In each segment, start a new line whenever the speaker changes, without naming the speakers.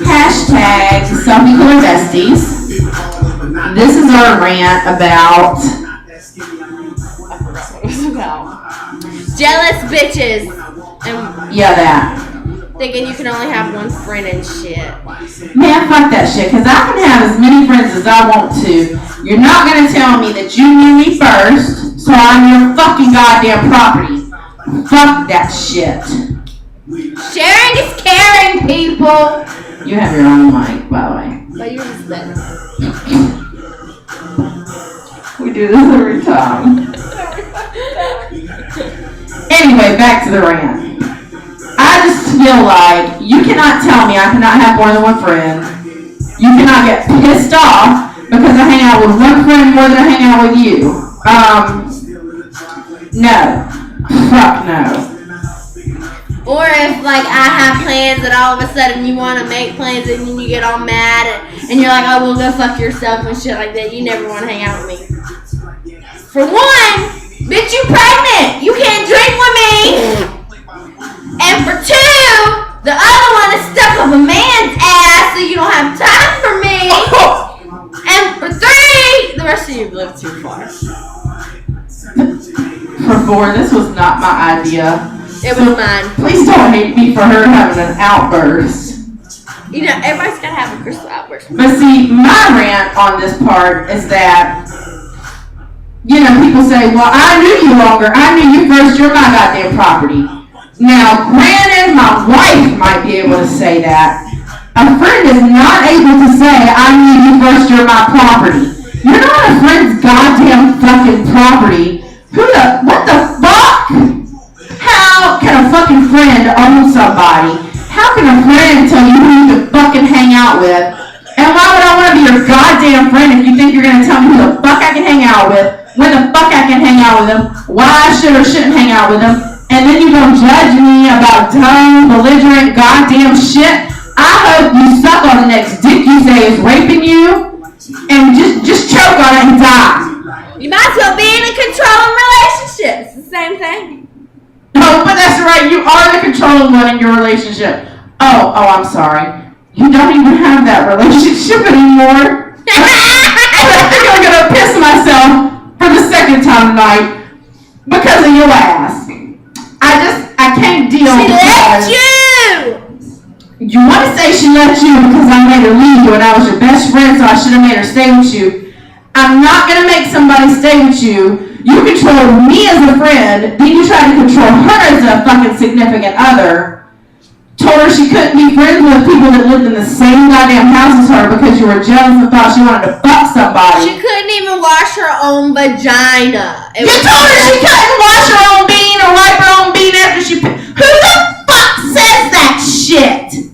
Hashtag Selfie Cooler Besties. This is our rant about
jealous bitches and
that.
Thinking you can only have one friend and shit.
Man, fuck that shit, because I can have as many friends as I want to. You're not going to tell me that you knew me first, so I'm your fucking goddamn property. Fuck that shit.
Sharing is caring, people.
You have your own mic, by the way.
But you're just better.
We do this every time. Anyway, back to the rant. I just feel like you cannot tell me I cannot have more than one friend. You cannot get pissed off because I hang out with one friend more than I hang out with you. No. Fuck no.
Or if like I have plans and all of a sudden you want to make plans and then you get all mad and you're like, oh, well, go fuck yourself and shit like that. You never want to hang out with me. For one, bitch, you pregnant. You can't drink with me. And for two, the other one is stuck up a man's ass, so you don't have time for me. And for three, the rest of you live too far.
For four, this was not my idea.
It was mine.
Please don't hate me for her having an outburst.
You know, everybody's gotta have a crystal outburst.
But see, my rant on this part is that, you know, people say, well, I knew you longer. I knew you first. You're my goddamn property. Now, granted, my wife might be able to say that. A friend is not able to say, I knew you first, you're my property. You're not a friend's goddamn fucking property. What the fuck? How can a fucking friend own somebody? How can a friend tell you who you can fucking hang out with? And why would I want to be your goddamn friend if you think you're going to tell me who the fuck I can hang out with, when the fuck I can hang out with them, why I should or shouldn't hang out with them? And then you don't judge me about dumb, belligerent, goddamn shit. I hope you suck on the next dick you say is raping you, and just choke on it and die.
You might as well be in a controlling relationship. It's the same thing.
No, but that's right. You are the controlling one in your relationship. Oh, I'm sorry. You don't even have that relationship anymore. I think I'm gonna piss myself for the second time tonight because of your ass. I can't deal with
She left you!
You want to say she left you because I made her leave you and I was your best friend, so I should have made her stay with you. I'm not going to make somebody stay with you. You control me as a friend, then you try to control her as a fucking significant other. Told her she couldn't be friends with people that lived in the same goddamn house as her because you were jealous and thought she wanted to fuck somebody.
She couldn't even wash her own vagina.
You told her she couldn't wash her own bean or wipe her own bean after she... Who the fuck says that shit?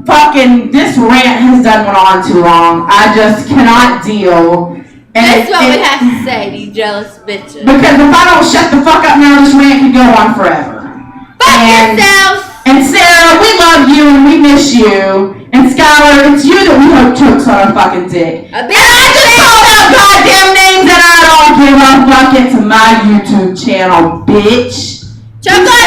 Fucking, this rant has done went on too long. I just cannot deal. And
that's what we have to say, you jealous bitches.
Because if I don't shut the fuck up now, this rant could go on forever.
Fuck yourself!
And Sarah, we love you and we miss you. And Skylar, it's you that we hope chokes on a fucking dick. And I just called out goddamn names and I don't give a fuck. It's my YouTube channel, bitch.
Choke on